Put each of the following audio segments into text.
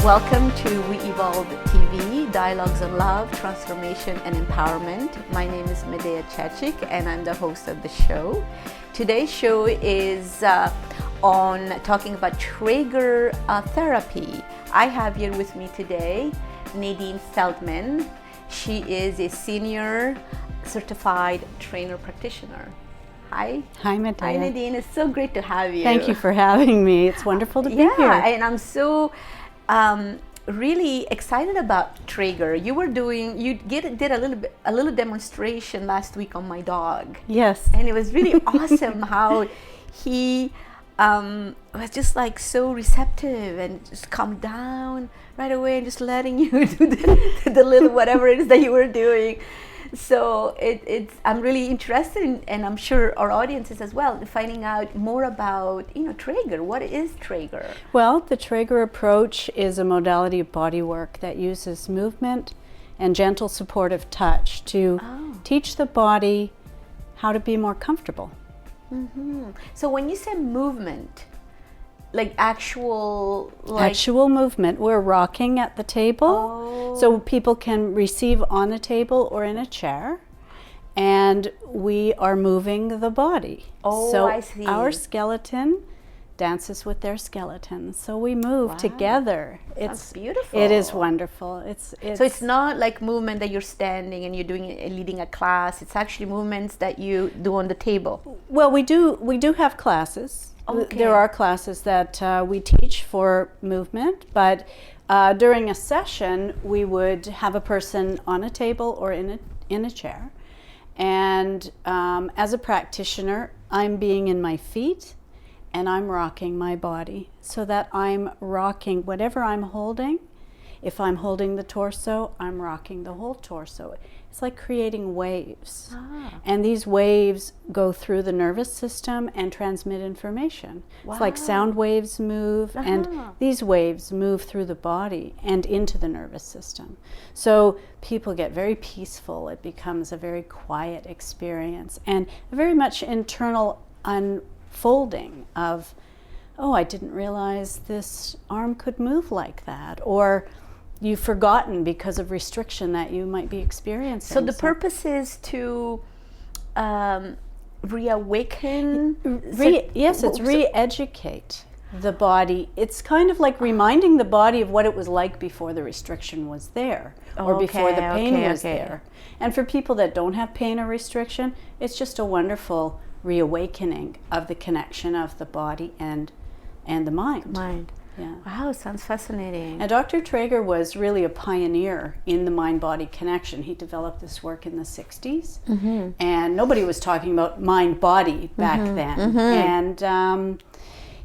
Welcome to WeEvolve TV, Dialogues on Love, Transformation and Empowerment. My name is Medea Chechik and I'm the host of the show. Today's show is on talking about Trager Therapy. I have here with me today Nadine Feldman. She is a senior certified trainer practitioner. Hi. Hi, Medea. Hi, Nadine. It's so great to have you. Thank you for having me. It's wonderful to be here. Yeah, and I'm so really excited about Trager. You did a little demonstration last week on my dog. Yes. And it was really awesome how he was just like so receptive and just calmed down right away and just letting you do the little whatever it is that you were doing. So I'm really interested in, and I'm sure our audience is as well, finding out more about, Trager. What is Trager? Well, the Trager approach is a modality of body work that uses movement and gentle supportive touch to teach the body how to be more comfortable. Mm-hmm. So when you say movement, like actual movement. We're rocking at the table, so people can receive on the table or in a chair, and we are moving the body. So I see. Our skeleton dances with their skeleton, so we move together. It's beautiful. It is wonderful. So it's not like movement that you're standing and you're leading a class. It's actually movements that you do on the table. Well, we do have classes. Okay. There are classes that we teach for movement, but during a session we would have a person on a table or in a chair, and as a practitioner I'm being in my feet and I'm rocking my body so that I'm rocking whatever I'm holding. If I'm holding the torso, I'm rocking the whole torso. It's like creating waves. And these waves go through the nervous system and transmit information. It's like sound waves move, and these waves move through the body and into the nervous system. So people get very peaceful. It becomes a very quiet experience and a very much internal unfolding of, oh, I didn't realize this arm could move like that, or you've forgotten because of restriction that you might be experiencing. So the purpose is to reawaken? Yes, it's re-educate the body. It's kind of like reminding the body of what it was like before the restriction was there, or before the pain was there. And for people that don't have pain or restriction, it's just a wonderful reawakening of the connection of the body and the mind. Yeah. Wow, sounds fascinating. And Dr. Trager was really a pioneer in the mind-body connection. He developed this work in the 60s, and nobody was talking about mind-body back then. And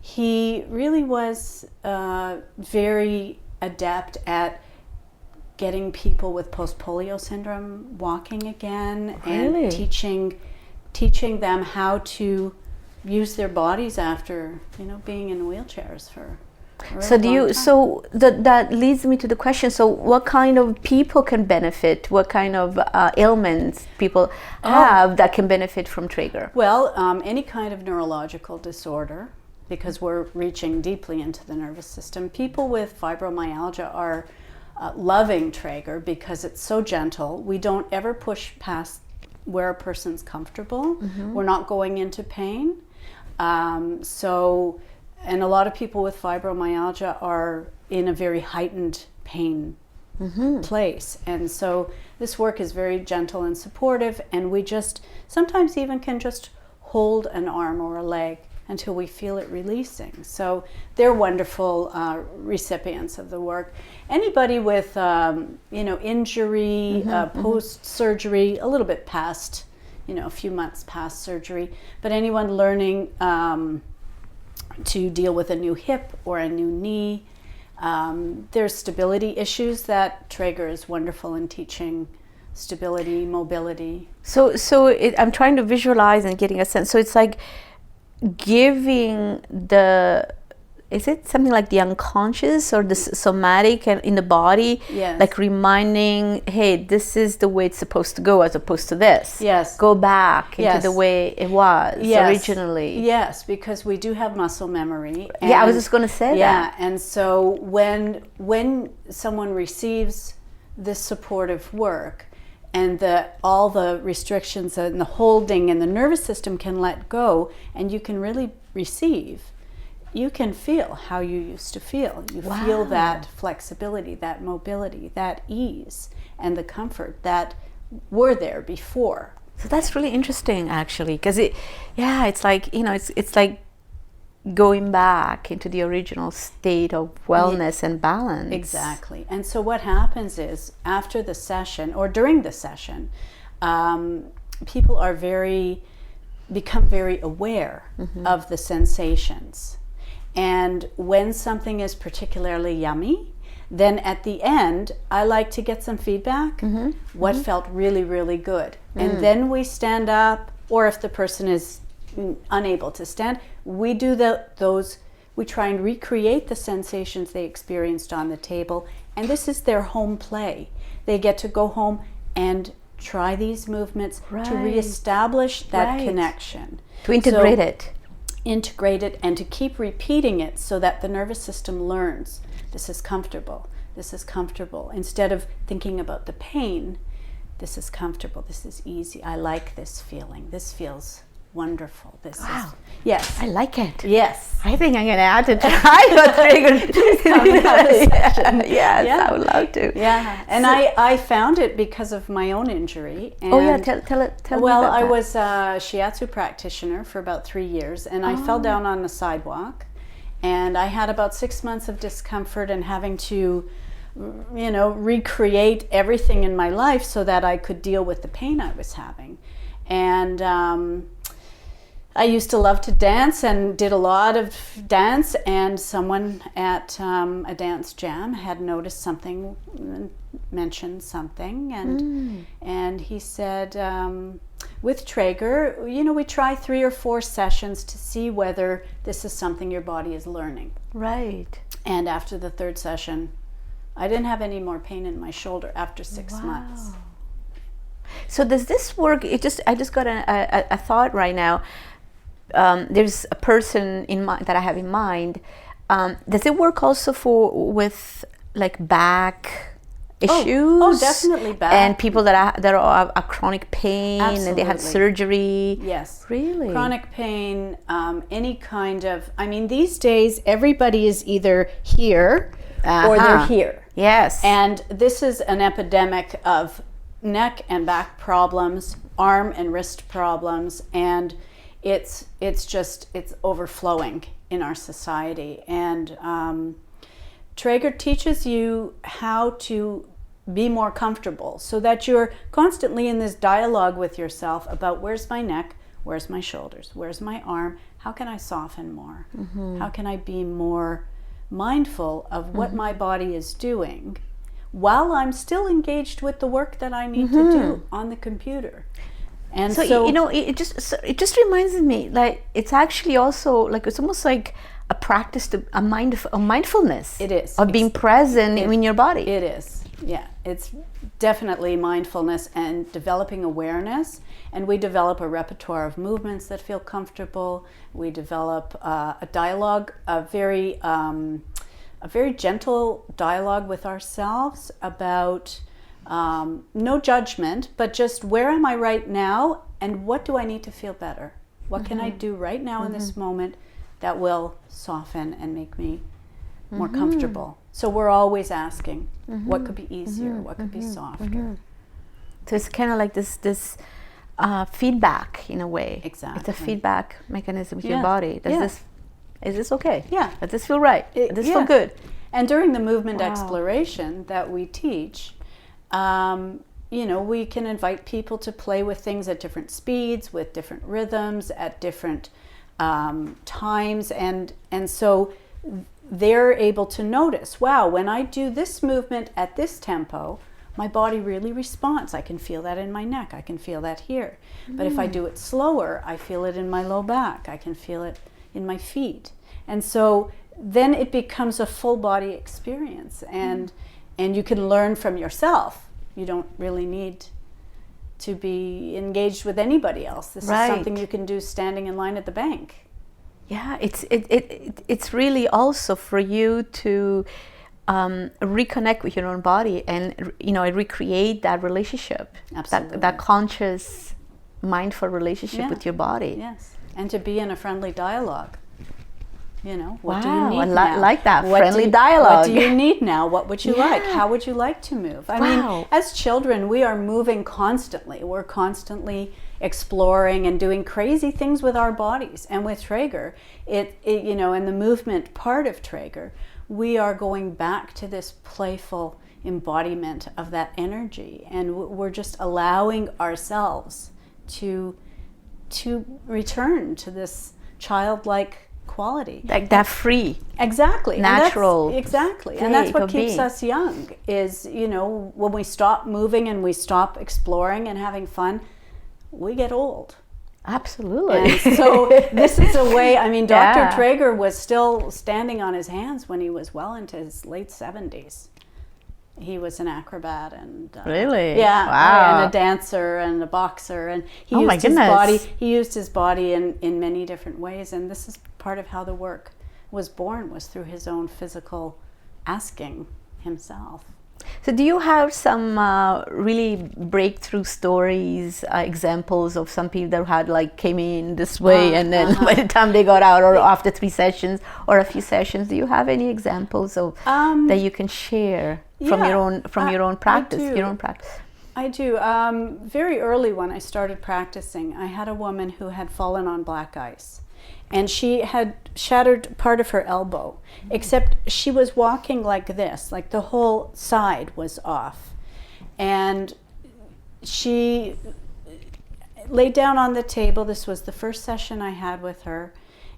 he really was very adept at getting people with post-polio syndrome walking again, and teaching them how to use their bodies after being in wheelchairs for that leads me to the question, so what kind of people can benefit? What kind of ailments people have that can benefit from Trager? Well, any kind of neurological disorder, because we're reaching deeply into the nervous system. People with fibromyalgia are loving Trager because it's so gentle. We don't ever push past where a person's comfortable. We're not going into pain. And a lot of people with fibromyalgia are in a very heightened pain place. And so this work is very gentle and supportive, and we just sometimes even can just hold an arm or a leg until we feel it releasing. So they're wonderful recipients of the work. Anybody with injury, post-surgery, a little bit past, a few months past surgery, but anyone learning to deal with a new hip or a new knee. There's stability issues that Trager is wonderful in teaching stability, mobility. So I'm trying to visualize and getting a sense. So it's like giving the is it something like the unconscious or the somatic and in the body? Yes. Like reminding, hey, this is the way it's supposed to go as opposed to this. Yes. Go back into the way it was originally. Yes, because we do have muscle memory. Yeah, I was just going to say that. Yeah, and so when someone receives this supportive work, and all the restrictions and the holding and the nervous system can let go, and you can really receive, you can feel how you used to feel. You feel that flexibility, that mobility, that ease, and the comfort that were there before. So that's really interesting, actually, because it's like, it's like going back into the original state of wellness and balance. Exactly. And so what happens is, after the session or during the session, people are become very aware of the sensations. And when something is particularly yummy, then at the end, I like to get some feedback. What felt really, really good. And then we stand up, or if the person is unable to stand, we do we try and recreate the sensations they experienced on the table, and this is their home play. They get to go home and try these movements to reestablish that connection. To integrate it. Integrate it and to keep repeating it so that the nervous system learns, this is comfortable, this is comfortable. Instead of thinking about the pain, this is comfortable, this is easy, I like this feeling, this feels wonderful. This is, yes. I like it. Yes. I think I'm going to add to try your Trager. Yes, I would love to. Yeah, and I found it because of my own injury. And tell me about that. Well, I was a shiatsu practitioner for about 3 years, and I fell down on the sidewalk, and I had about 6 months of discomfort and having to, recreate everything in my life so that I could deal with the pain I was having. And I used to love to dance and did a lot of dance, and someone at a dance jam had noticed something, mentioned something, and he said, with Trager, we try 3 or 4 sessions to see whether this is something your body is learning. Right. And after the 3rd session, I didn't have any more pain in my shoulder after 6 months. So does this work? I just got a thought right now. There's a person that I have in mind. Does it work also with like back issues? Oh, definitely back. And people that are chronic pain. Absolutely. And they have surgery. Yes. Really? Chronic pain, any kind of. I mean, these days everybody is either here or they're here. Yes. And this is an epidemic of neck and back problems, arm and wrist problems, and it's overflowing in our society. And Trager teaches you how to be more comfortable so that you're constantly in this dialogue with yourself about where's my neck, where's my shoulders, where's my arm, how can I soften more, how can I be more mindful of what my body is doing while I'm still engaged with the work that I need to do on the computer. And so it just reminds me, like, it's actually also like, it's almost like a practice a mindfulness. It is. Of being present in your body. It is. Yeah, it's definitely mindfulness and developing awareness. And we develop a repertoire of movements that feel comfortable. We develop a dialogue, a very gentle dialogue with ourselves about no judgment, but just where am I right now and what do I need to feel better? What can I do right now in this moment that will soften and make me more comfortable? So we're always asking, what could be easier? What could be softer? So it's kind of like this feedback in a way. Exactly. It's a feedback mechanism with your body. Is this okay? Yeah. Does this feel right? Does this feel good? And during the movement exploration that we teach, we can invite people to play with things at different speeds, with different rhythms, at different times, and so they're able to notice, wow, when I do this movement at this tempo, my body really responds. I can feel that in my neck. I can feel that here. But if I do it slower, I feel it in my low back. I can feel it, in my feet. And so then it becomes a full body experience, and you can learn from yourself. You don't really need to be engaged with anybody else. This is something you can do standing in line at the bank. Yeah, it's really also for you to reconnect with your own body and, you know, recreate that relationship. Absolutely. That conscious, mindful relationship with your body. Yes, and to be in a friendly dialogue. You know, what do Wow, you need I now? like that, What friendly do dialogue. What do you need now? What would you like? Yeah. How would you like to move? I Wow. mean, as children, we are moving constantly. We're constantly exploring and doing crazy things with our bodies. And with Trager, it you know, in the movement part of Trager, we are going back to this playful embodiment of that energy, and we're just allowing ourselves to return to this childlike quality, Like that free, exactly, natural, and that's what keeps being. us young. Is, you know, when we stop moving and we stop exploring and having fun, we get old. Absolutely. And so this is a way. I mean, Dr. Yeah. Trager was still standing on his hands when he was well into his late 70s. He was an acrobat and Really? yeah, Wow. and a dancer and a boxer, and he Oh my used his goodness. body. He used his body in many different ways, and this is part of how the work was born, was through his own physical asking himself. So do you have some really breakthrough stories, examples of some people that had like came in this way and then by the time they got out, or after 3 sessions or a few sessions, do you have any examples of that you can share from your own practice? Your own practice. I do. Very early when I started practicing, I had a woman who had fallen on black ice. And she had shattered part of her elbow, except she was walking like this, like the whole side was off. And she laid down on the table. This was the first session I had with her.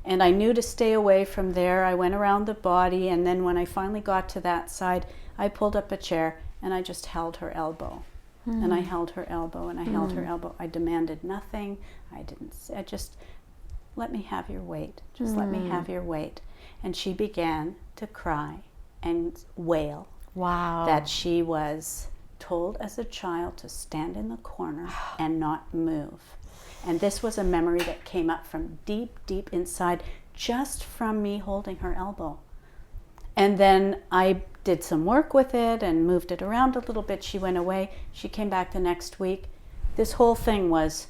And I knew to stay away from there. I went around the body. And then when I finally got to that side, I pulled up a chair and I just held her elbow. And I held her elbow and I held her elbow. I demanded nothing. I just... let me have your weight. Just let me have your weight. And she began to cry and wail. Wow. That she was told as a child to stand in the corner and not move. And this was a memory that came up from deep, deep inside, just from me holding her elbow. And then I did some work with it and moved it around a little bit. She went away. She came back the next week. This whole thing was,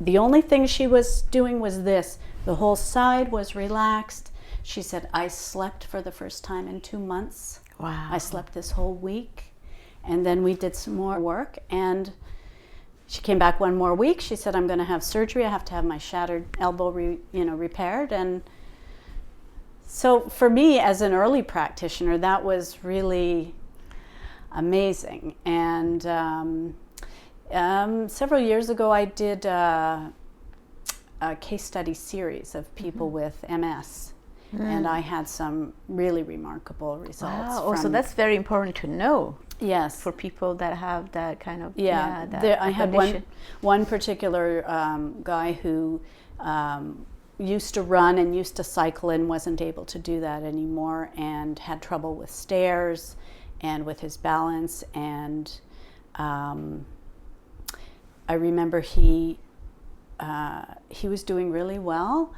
the only thing she was doing was this. The whole side was relaxed. She said, I slept for the first time in 2 months. Wow. I slept this whole week. And then we did some more work. And she came back 1 more week. She said, I'm going to have surgery. I have to have my shattered elbow repaired. And so for me, as an early practitioner, that was really amazing. And several years ago, I did a case study series of people with MS, and I had some really remarkable results. Wow. So that's very important to know. Yes, For people that have that kind of I had one particular guy who used to run and used to cycle and wasn't able to do that anymore, and had trouble with stairs and with his balance. And I remember he was doing really well.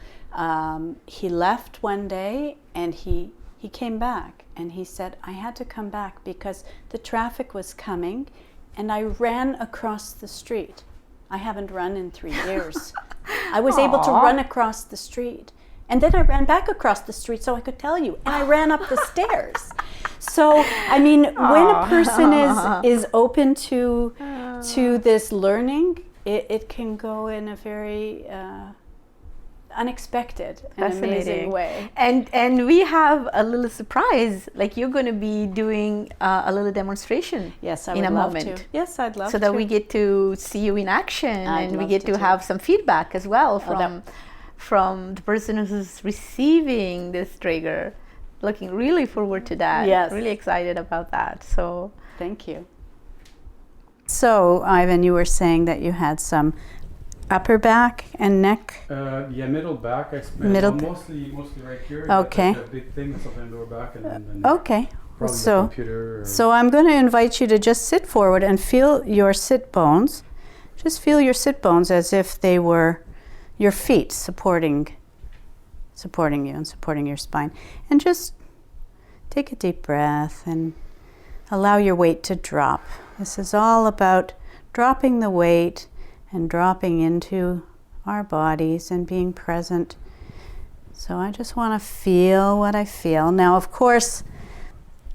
He left one day and he came back, and he said, I had to come back because the traffic was coming and I ran across the street. I haven't run in 3 years. I was able to run across the street. And then I ran back across the street so I could tell you. And I ran up the stairs. So, I mean, when a person is open to this learning, it can go in a very unexpected and amazing way. And we have a little surprise. Like, you're going to be doing a little demonstration. Yes, I in would a love moment. to. Yes, I'd love to. So that we get to see you in action, and we love get to to do have some feedback as well from the person who's receiving this Trager. Looking really forward to that. Yes. Really excited about that. So thank you. So, Ivan, you were saying that you had some upper back and neck? Yeah, middle back. Mostly right here. Okay. The big thing is on the lower back, and then Okay. probably So, the computer. so I'm going to invite you to just sit forward and feel your sit bones. Just feel your sit bones as if they were your feet supporting you and supporting your spine. And just take a deep breath and allow your weight to drop. This is all about dropping the weight and dropping into our bodies and being present. So I just want to feel what I feel. Now, of course,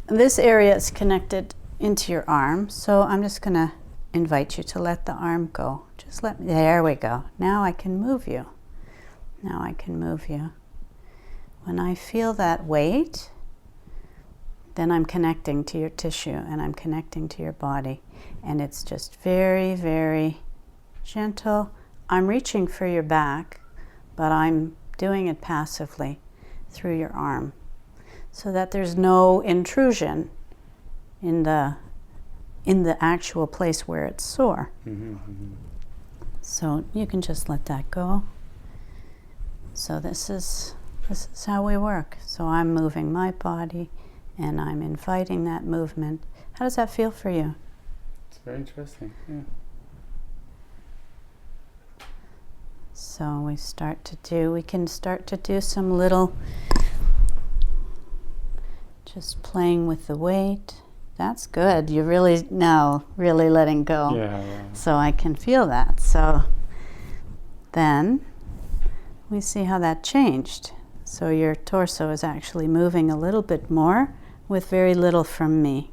this area is connected into your arm, so I'm just going to invite you to let the arm go. Just there we go. Now I can move you. Now I can move you. When I feel that weight, then I'm connecting to your tissue and I'm connecting to your body. And it's just very, very gentle. I'm reaching for your back, but I'm doing it passively through your arm so that there's no intrusion in the actual place where it's sore. So you can just let that go. So this is how we work. So I'm moving my body and I'm inviting that movement. How does that feel for you? It's very interesting. Yeah. So we can start to do some little, just playing with the weight. That's good. You're really letting go. Yeah. So I can feel that. So then we see how that changed. So your torso is actually moving a little bit more with very little from me.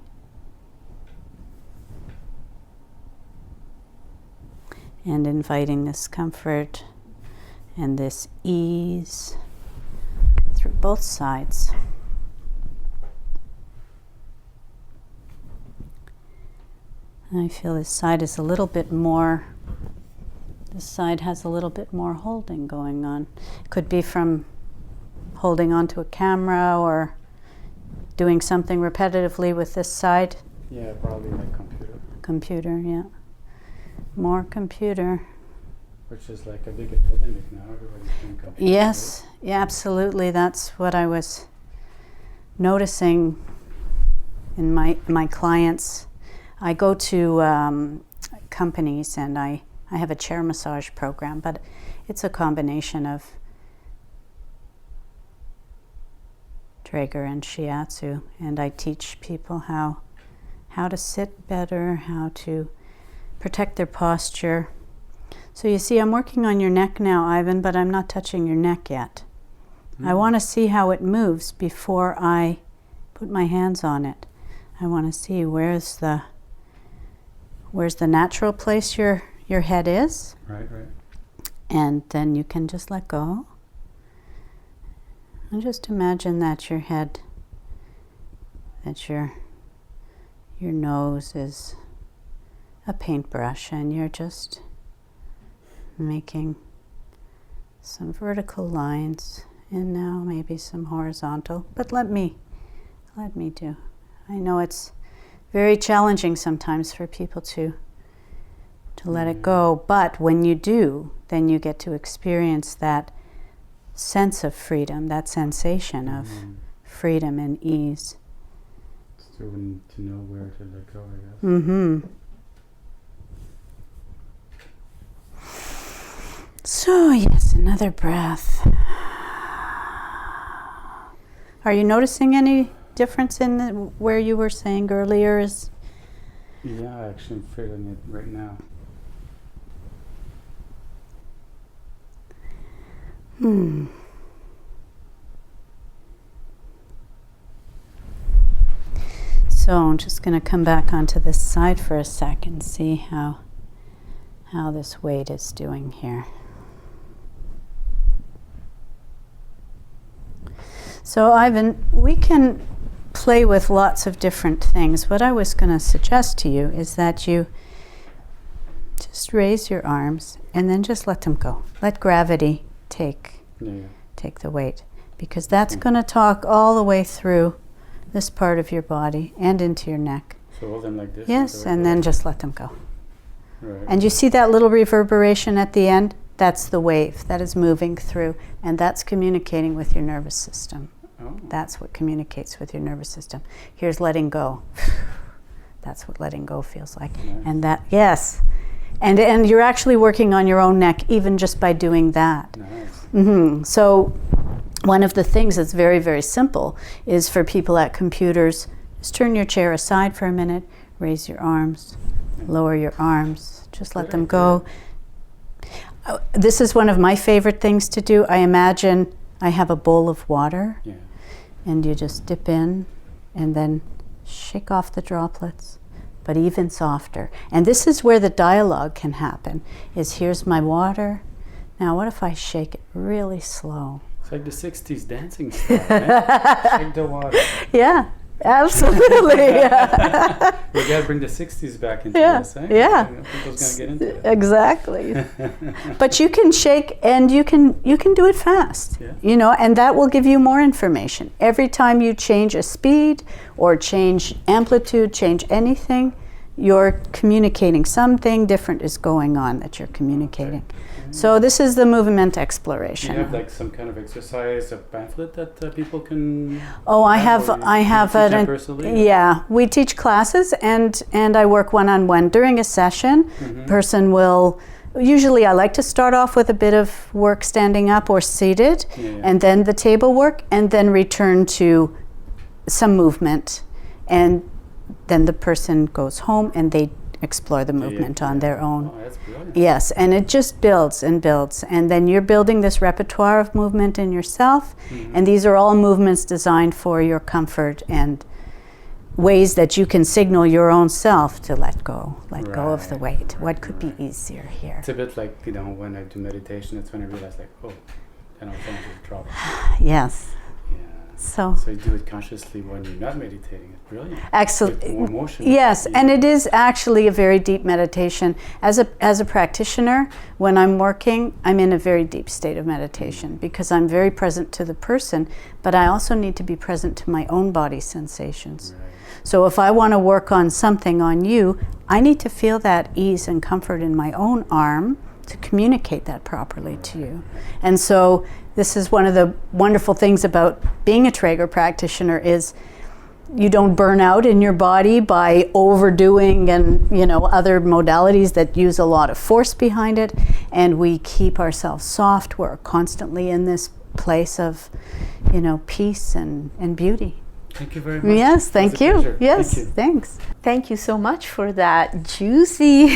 And inviting this comfort and this ease through both sides. And I feel this side is a little bit more, this side has a little bit more holding going on. Could be from holding onto a camera or doing something repetitively with this side. Yeah, probably like computer. Computer, yeah. More computer. Which is like a big epidemic now. Everybody's doing computer. Yes, yeah, absolutely. That's what I was noticing in my clients. I go to companies and I have a chair massage program, but it's a combination of Trager and Shiatsu, and I teach people how to sit better, how to protect their posture. So you see, I'm working on your neck now, Ivan, but I'm not touching your neck yet. I want to see how it moves before I put my hands on it. I want to see where's the natural place your head is. Right. And then you can just let go. And just imagine that your head, that your nose is a paintbrush and you're just making some vertical lines and now maybe some horizontal, but let me do. I know it's very challenging sometimes for people to let it go, but when you do, then you get to experience that sense of freedom, that sensation of freedom and ease. So we need to know where to let go, I guess. So yes, another breath. Are you noticing any difference in where you were saying earlier is? Yeah, actually I'm feeling it right now. So I'm just going to come back onto this side for a sec and see how this weight is doing here. So Ivan, we can play with lots of different things. What I was going to suggest to you is that you just raise your arms and then just let them go. Let gravity take the weight, because that's going to talk all the way through this part of your body and into your neck. So hold them like this? Yes, and then just let them go. Right. And you see that little reverberation at the end? That's the wave that is moving through, and that's communicating with your nervous system. Oh. That's what communicates with your nervous system. Here's letting go. That's what letting go feels like. Nice. And that, yes. And you're actually working on your own neck even just by doing that. Nice. So one of the things that's very, very simple is for people at computers, just turn your chair aside for a minute, raise your arms, lower your arms, just let them go. This is one of my favorite things to do. I imagine I have a bowl of water, Yeah. and you just dip in and then shake off the droplets, but even softer. And this is where the dialogue can happen, is here's my water. Now what if I shake it really slow? It's like the 60s dancing style, right? Shake the water. Yeah, absolutely. We gotta bring the 60s back into Yeah, this, eh? yeah. People's gonna get into it. Exactly. But you can shake, and you can do it fast. Yeah. You know, and that will give you more information. Every time you change a speed or change amplitude, change anything, you're communicating. Something different is going on that you're communicating. So this is the movement exploration. Do you have like some kind of exercise, a pamphlet that people can? Oh, I have or you teach that an personally? yeah. We teach classes, and I work one-on-one during a session. Person will. Usually, I like to start off with a bit of work standing up or seated, and then the table work, and then return to some movement, and then the person goes home and they explore the movement on their own. Oh, that's brilliant. Yes, and it just builds and builds. And then you're building this repertoire of movement in yourself. And these are all movements designed for your comfort and ways that you can signal your own self to let go of the weight. What could be easier here? It's a bit like, you know, when I do meditation, that's when I realize like, oh, then I'm going to drop. Yes. Yeah. So So you do it consciously when you're not meditating. It's brilliant. actually, With more motion. yes, Yeah. and it is actually a very deep meditation. As a practitioner, when I'm working, I'm in a very deep state of meditation because I'm very present to the person, but I also need to be present to my own body sensations. Right. So if I want to work on something on you, I need to feel that ease and comfort in my own arm to communicate that properly to you. And so this is one of the wonderful things about being a Trager practitioner is you don't burn out in your body by overdoing and, you know, other modalities that use a lot of force behind it, and we keep ourselves soft. We're constantly in this place of, you know, peace and beauty. Thank you very much. Yes, thank It was a you. pleasure. Yes, Thank you. thanks. Thank you so much for that juicy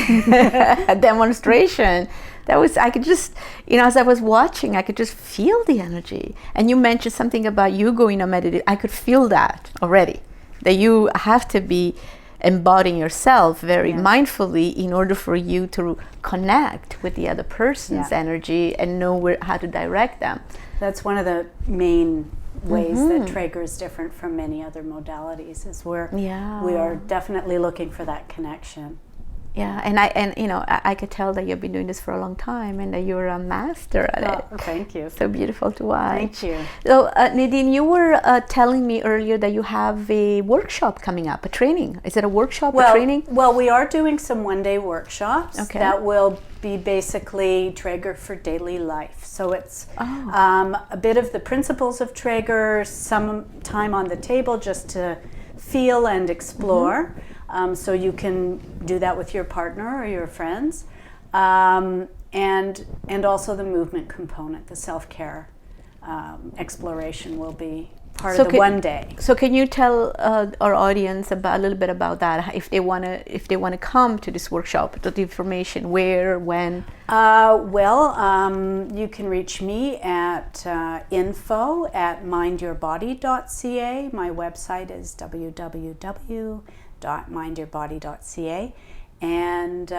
demonstration. That was, I could just, you know, as I was watching, I could just feel the energy. And you mentioned something about you going on meditation. I could feel that already, that you have to be embodying yourself very mindfully in order for you to connect with the other person's energy and know how to direct them. That's one of the main ways that Trager is different from many other modalities, is where we are definitely looking for that connection. Yeah, and you know, I could tell that you've been doing this for a long time and that you're a master at it. Thank you. So beautiful to watch. Thank you. So Nadine, you were telling me earlier that you have a workshop coming up, a training. Is it a workshop, a training? Well, we are doing some one-day workshops that will be basically Trager for daily life. So it's a bit of the principles of Trager, some time on the table just to feel and explore. So you can do that with your partner or your friends, and also the movement component, the self-care exploration will be part of the one day. So can you tell our audience a little bit about that? If they wanna come to this workshop, the information, where, when? You can reach me at info@mindyourbody.ca. My website is www.mindyourbody.ca, and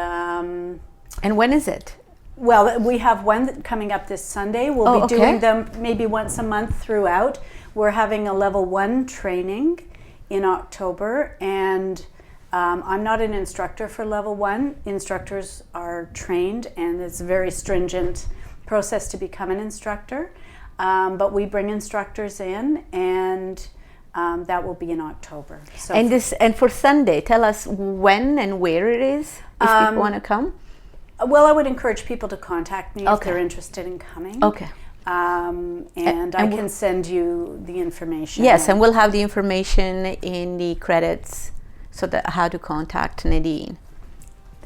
when is it? Well, we have one coming up this Sunday. We'll be doing them maybe once a month throughout. We're having a level 1 training in October, and I'm not an instructor for level 1. Instructors are trained, and it's a very stringent process to become an instructor. But we bring instructors in, and That will be in October. So And for Sunday, tell us when and where it is if people want to come. well, I would encourage people to contact me if Okay. they're interested in coming. Okay. And I can send you the information. Yes, and we'll have the information in the credits so that how to contact Nadine.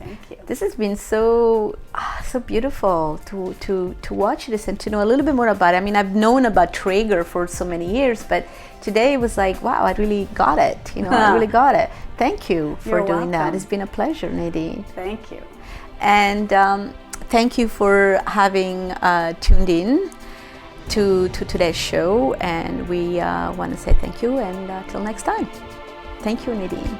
Thank you. This has been so beautiful to watch this and to know a little bit more about it. I mean, I've known about Trager for so many years, but today it was like, wow, I really got it. I really got it. Thank you for You're doing that. welcome. It's been a pleasure, Nadine. Thank you. And thank you for having tuned in to today's show. And we want to say thank you, and till next time. Thank you, Nadine.